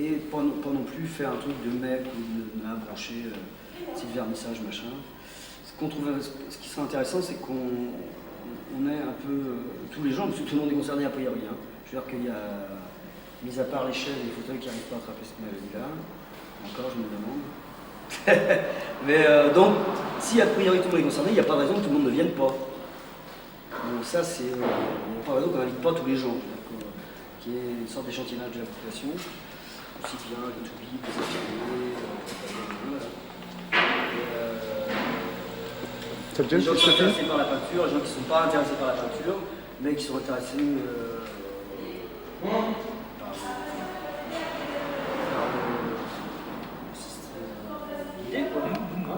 et pas non plus faire un truc de mec ou de nain branché, petit vernissage, machin. Ce qui serait intéressant, c'est qu'on ait un peu tous les gens, parce que tout le monde est concerné a priori. Hein. Je veux dire qu'il y a, mis à part les chaises et les fauteuils qui n'arrivent pas à attraper cette maladie-là, encore je me demande. Mais donc, si a priori tout le monde est concerné, il n'y a pas de raison que tout le monde ne vienne pas. Donc ça, c'est... il n'y a pas de raison qu'on n'invite pas tous les gens. Qu'il y ait une sorte d'échantillonnage de la population, aussi bien les toubibs, les infirmiers, les gens qui sont intéressés par la peinture, les gens qui ne sont pas intéressés par la peinture, mais qui sont intéressés par l'idée, quoi.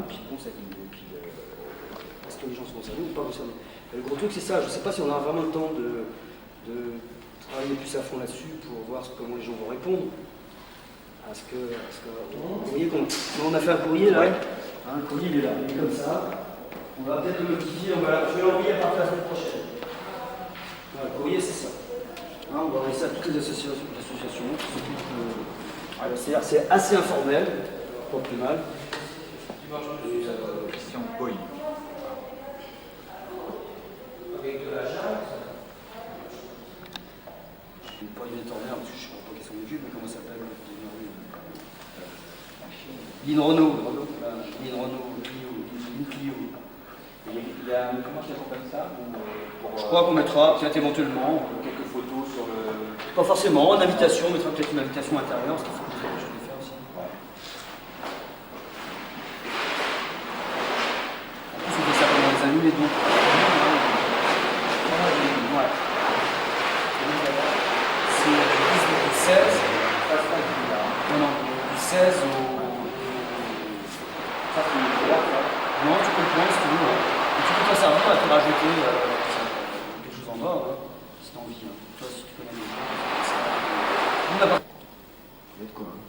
Puis bon, cette idée, puis est-ce que les gens sont concernés ou pas concernés. Le gros truc, c'est ça. Je ne sais pas si on aura vraiment le temps de travailler plus à fond là-dessus pour voir comment les gens vont répondre. Vous voyez qu'on a fait un courrier là, ouais. Hein, le courrier il est là, il est comme ça. On va peut-être le modifier, je vais l'envoyer à partir de la semaine prochaine. Voilà, le courrier c'est ça. Hein, on va envoyer ça à toutes les associations qui s'occupent. C'est assez informel, pas plus mal. Christian Boy. Avec de la jante. Je ne vais pas y mettre en l'air parce que je ne sais pas quels sont les jus, mais comment ça s'appelle Lynn Renault. Lynn Renault, Clio. Il y a comment ça s'appelle ça Je crois qu'on mettra peut-être éventuellement quelques photos sur le. Pas forcément, une invitation, on mettra peut-être une invitation intérieure, ce qu'il faut que je vais faire aussi. Ouais. En plus, c'était ça pendant les années, donc. Ouais. C'est du 16. Non, du 16 au. Ça, c'est une là. Non, tu peux le prendre si tu veux. Et tu peux t'en servir à te rajouter quelque chose en bas, hein, si tu as envie. Hein. Toi, si tu connais les gens, c'est ça. Quoi hein.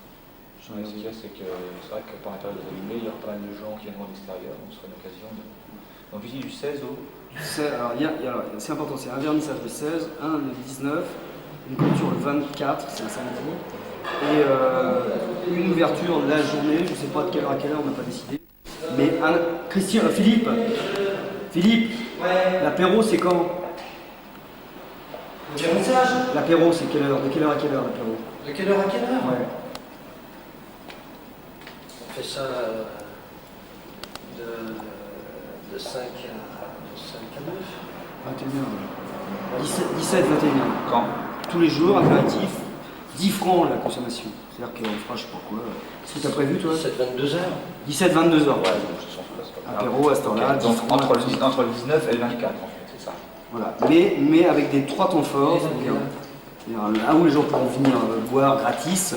Ce qu'il y a, c'est que c'est vrai que par l'intérieur des allumés, il y a pas mal de gens qui viendront de l'extérieur, donc ce serait l'occasion de. Donc ici du 16 au. Alors, c'est important, c'est un vernissage le 16, un le 19, une clôture le 24, c'est un samedi, et une ouverture la journée, je ne sais pas de quelle heure à quelle heure, on n'a pas décidé. Mais Philippe, ouais. L'apéro c'est quand? Le vernissage? L'apéro c'est quelle heure? De quelle heure à quelle heure l'apéro? De quelle heure à quelle heure? Ouais. On fait ça de 5 à 9. 21h. 17, 21h. Quand? Tous les jours, apéritif, 10 francs la consommation. C'est-à-dire qu'on fera je sais pas quoi. Qu'est-ce que tu as prévu toi? 17-22 heures. 17, 22 heures. Ouais, donc je sens pas. Apéro à cette heure-là. Okay. Donc entre le 19 et le 24 en fait, c'est ça. Voilà. Mais avec des 3 temps forts. Là où les gens pourront venir boire gratis.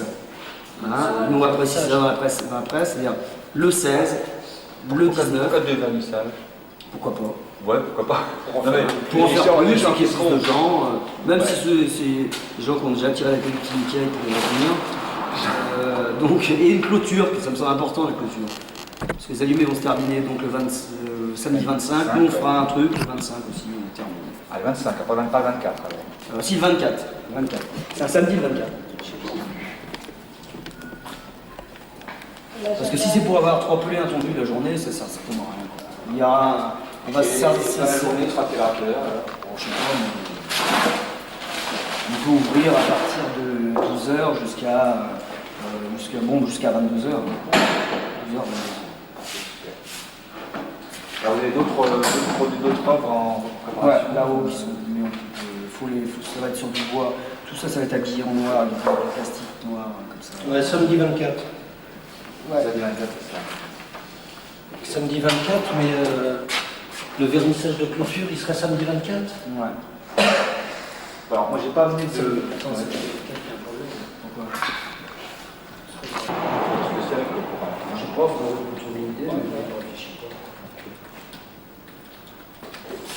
Hein, nous on va préciser dans la presse, c'est-à-dire le 16, le 19. Pourquoi de vernissage? Pourquoi pas? Ouais, pourquoi pas. Pour en faire plus, qu'il y ait plus de gens, même si c'est des gens qui ont déjà tiré la collectivité pour venir. Donc, et une clôture, ça me semble important la clôture. Parce que les allumés vont se terminer donc le samedi 25, nous on fera un truc, le 25 aussi, on termine. Ah, le 25, pas le 24 alors. Si, le 24. C'est un samedi le 24. Parce que si c'est pour avoir 3 poulets intendus la journée, ça ne rien. Il y aura. On va se servir. La journée sera quelle heure? Je sais pas, mais on peut ouvrir à partir de 12h jusqu'à 22h. Alors, vous avez d'autres œuvres en préparation? Ouais, là-haut, qui sont. Ça va être sur du bois. Tout ça, ça va être habillé en noir, du plastique noir, comme ça. Ouais, samedi 24. Ouais. Samedi 24, c'est ça. Samedi 24, mais le vernissage de clôture, il serait samedi 24? Ouais. Alors, moi, j'ai pas amené de. Attends, Ouais. c'est quelqu'un qui a un problème. Pourquoi? Spécial avec le programme. Je sais pas, vous trouver une idée, mais je réfléchis pas.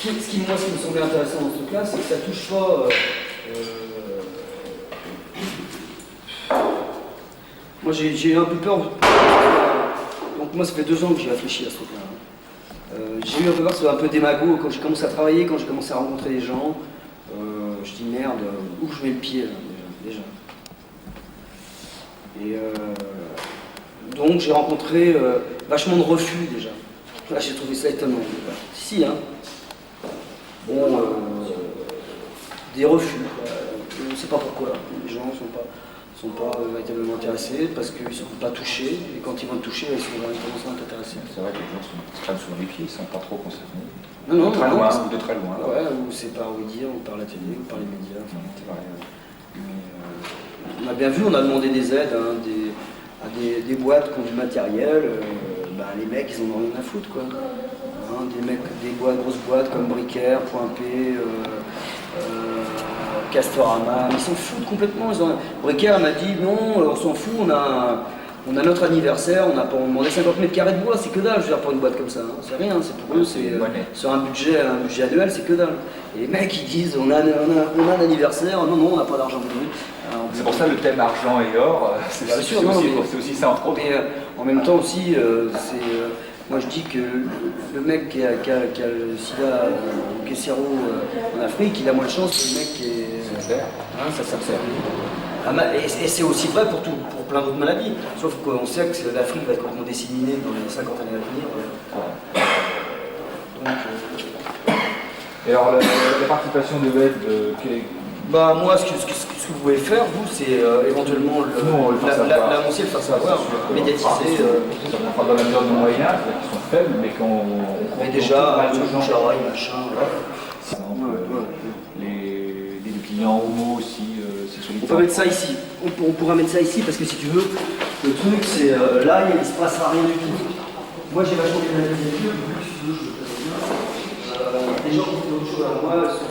Ce qui me semblait intéressant dans ce truc-là, c'est que ça touche pas. Moi, j'ai eu un peu peur. Donc, moi, ça fait 2 ans que j'ai réfléchi à ce truc-là. J'ai eu un peu peur que ce soit un peu démago quand j'ai commencé à travailler, quand j'ai commencé à rencontrer les gens. Je dis merde, où je mets le pied là, déjà. Et donc j'ai rencontré vachement de refus déjà. Là j'ai trouvé ça étonnant. Si, hein. Bon, des refus. On ne sait pas pourquoi. Les gens ne sont pas véritablement intéressés parce qu'ils ne sont pas touchés. Et quand ils vont être touchés, ils commencent à être intéressés. C'est vrai que les gens se prennent souvent les pieds, ils ne sont pas trop concernés. Non, de très loin ou de très loin. Ouais, ou c'est par Ouidir, ou par la télé, ou par les médias. Enfin, c'est vrai. Mais, on a bien vu, on a demandé des aides à des boîtes qui ont du matériel. Les mecs, ils en ont rien à foutre, quoi. Hein, des grosses boîtes comme Bricaire, Point P, Castorama, ils s'en foutent complètement. Bricaire m'a dit non, on s'en fout, on a notre anniversaire, on demandait 50 mètres carrés de bois, c'est que dalle, je veux dire, pour une boîte comme ça, hein. C'est rien, c'est pour eux, c'est sur un budget annuel, c'est que dalle. Et les mecs ils disent on a un anniversaire, non, on n'a pas d'argent pour nous. C'est pour ça le thème argent et or, c'est aussi ça entre autres. Mais en même temps aussi, moi je dis que le mec qui a le sida au Kessero en Afrique, il a moins de chance que le mec qui est. Ça s'observe. Et c'est aussi vrai pour plein d'autres maladies. Sauf qu'on sait que l'Afrique va être complètement disséminée dans les 50 années à venir. Donc, et alors la participation de web, moi, ce que vous pouvez faire, vous, c'est éventuellement l'annoncer, le faire savoir, médiatiser. Ça prend dans la mesure de nos moyens, qui sont faibles, mais qu'on. Mais déjà, le bouche à oreille, machin. Les clients homo aussi, sexualité. On peut mettre ça ici. On pourra mettre ça ici parce que si tu veux, le truc, c'est là, il ne se passera rien du tout. Moi, j'ai vachement bien analysé le si tu veux, je le présente bien. Les gens qui font autre chose à moi sont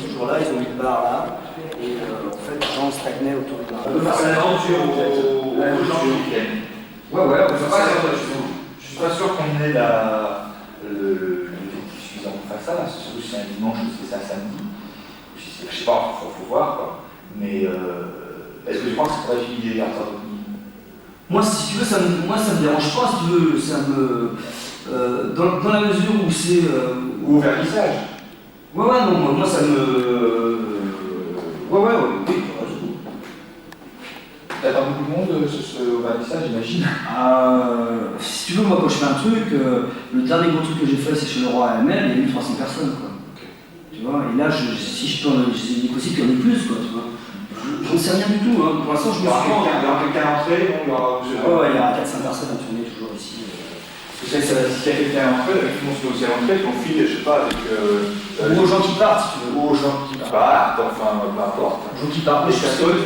toujours là, ils ont mis le bar là. Et en fait, les gens stagnaient autour du bar. On peut faire ça l'aventure aux gens qui viennent. Ouais, on peut faire ça. Je suis pas sûr qu'on ait l'effectif suffisant pour faire ça. Surtout si c'est un dimanche ou si c'est un samedi. Je sais pas, faut voir quoi. Mais est-ce que tu penses que c'est pas fini Moi, si tu veux, ça me dérange pas, si tu veux, dans la mesure où c'est. Ou au vernissage. Non, moi ça me. Oui. T'attends beaucoup de monde au vernissage, j'imagine. Si tu veux, moi quand je fais un truc, le dernier gros truc que j'ai fait c'est chez le roi AML, il y a eu 300 personnes quoi. Okay. Tu vois, et là si je peux, c'est possible qu'il y en ait plus quoi, tu vois. J'en sais rien du tout, hein. Pour l'instant je me suis pas. Il y aura quelqu'un à l'entrée, il y aura 400 personnes à tourner toujours ici. S'il y a quelqu'un à l'entrée, avec qui on se met aussi à l'entrée, qu'on file, je sais pas, avec. Ou aux gens qui partent, si tu veux. Ou aux gens qui partent, enfin, peu importe. Aux gens qui partent, je cassote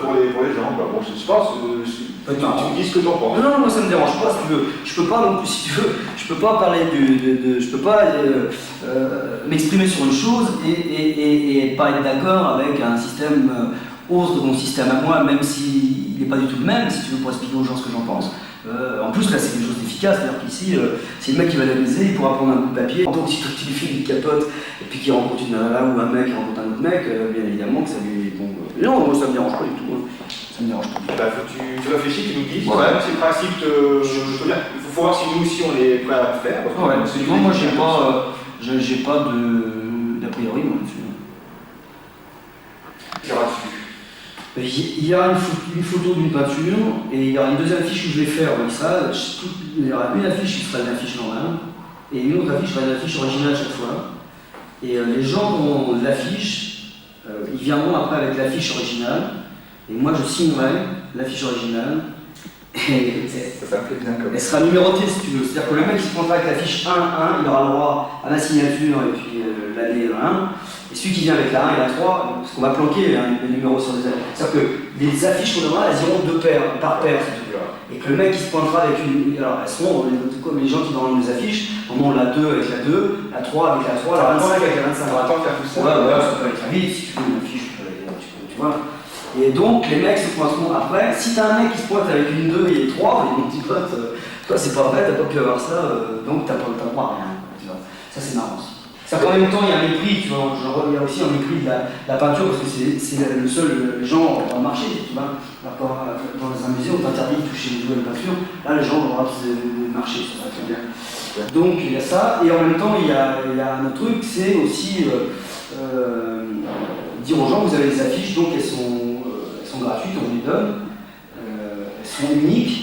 pour les gens. Bon, je sais pas, tu me dis ce que t'en penses. Non, moi ça me dérange pas, si tu veux. Je peux pas non plus, si tu veux, je peux pas parler je peux pas m'exprimer sur une chose et pas être d'accord avec un système autre de mon système à moi, même s'il n'est pas du tout le même, si tu veux, pour expliquer aux gens ce que j'en pense. En plus, là, c'est des choses efficaces, c'est-à-dire qu'ici, c'est le mec qui va l'analyser, il pourra prendre un bout de papier. Donc, si tu lui filmes une capote et puis qu'il rencontre une nana ou un mec qui rencontre un autre mec, bien évidemment que ça lui. Bon, non, moi ça me dérange pas du tout. Hein. Ça me dérange pas. Faut que tu réfléchis, tu nous dis. C'est le principe de. Il faut voir si nous aussi on est prêts à le faire. Moi, j'ai pas d'a priori, moi, là-dessus. Il y aura une photo d'une peinture et il y aura une deuxième affiche où je vais faire ça. Il y aura une affiche qui sera une affiche normale et une autre affiche qui sera une affiche originale chaque fois. Et les gens ont l'affiche, ils viendront après avec l'affiche originale et moi je signerai l'affiche originale. Et ça me plaît bien comme elle sera numérotée si tu veux. C'est-à-dire que le mec qui se prendra avec l'affiche 1, il aura le droit à ma signature et puis l'année 1. Et celui qui vient avec la 1 et la 3, parce qu'on va planquer les numéros sur des affiches. C'est-à-dire que les affiches qu'on donnera, elles iront par paire, si tu veux. Et que le mec qui se pointera avec une. Alors elles seront comme les gens qui donneront les affiches, au moment la 2 avec la 2, la 3 avec la 3, la 25 avec la 25. On va attendre faire tout ça. Ça peut aller très vite, si tu veux une affiche, tu vois. Et donc les mecs se pointeront après. Si t'as un mec qui se pointe avec une 2 et 3, et mon petit pote, toi c'est pas vrai, t'as pas pu avoir ça, donc t'as pas le droit à rien. Tu vois. Ça c'est marrant aussi. En même temps, il y a un mépris, tu vois, il y a aussi un mépris de la peinture parce que c'est le seul genre dans le marché, tu vois. Alors, dans un musée, on t'interdit de toucher les jouets de peinture, là les gens ont le droit de marcher, ça va très bien. Donc il y a ça, et en même temps, il y a un autre truc, c'est aussi dire aux gens, vous avez des affiches, donc elles sont gratuites, on les donne. sont uniques,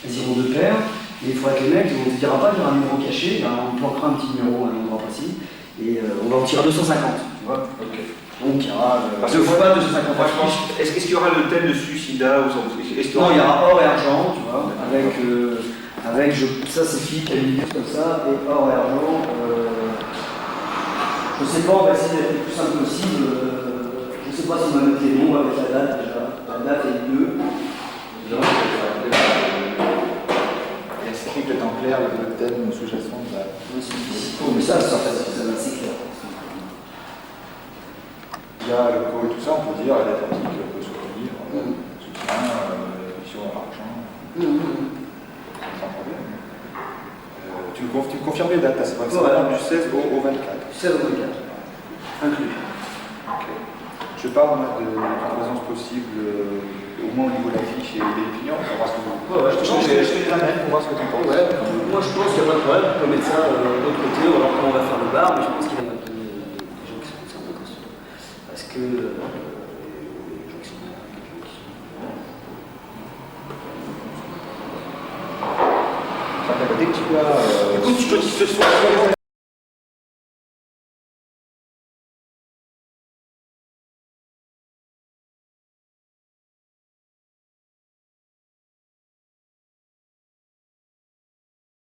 elles iront de pair, et il faudra que les mecs, on ne te dira pas qu'il y aura un numéro caché, on planquera un petit numéro à un endroit précis, et on va en tirer 250, tu vois. Ok. Donc il y aura. Parce que faut pas 250 moi, je pense. Est-ce qu'il y aura le thème de suicidat ou est-ce qu'il Non, il y aura or et argent, tu vois, avec ça c'est Philippe qui a mis comme ça, et or et argent. Je sais pas, on va essayer d'être le plus simple possible. Je sais pas si on va mettre les noms avec la date déjà. La date est le 2. Il y a écrit peut-être en clair le thème sous-jacent de la. Mais ça va c'est clair. Il y a le co et tout ça, on peut dire, la date antique peut soutenir, soutien, sur l'argent, sans problème. Tu me confirmes les dates, c'est vrai que ça va du 16 au 24. 16 au 24, inclus. Ok. Je parle moi, de la présence possible, au moins au niveau de l'affiche et des opinions, pour voir ce que vous. Ouais, je pense que Je fais de la même pour voir ce que tu en penses. Ouais, moi je pense qu'il n'y a pas de problème, on peut mettre ça de l'autre côté, ou alors comment on va faire le bar, mais je pense qu'il y a des gens qui sont concernés comme ça. Parce que les gens qui sont Dès que tu as. Écoute, ce soir,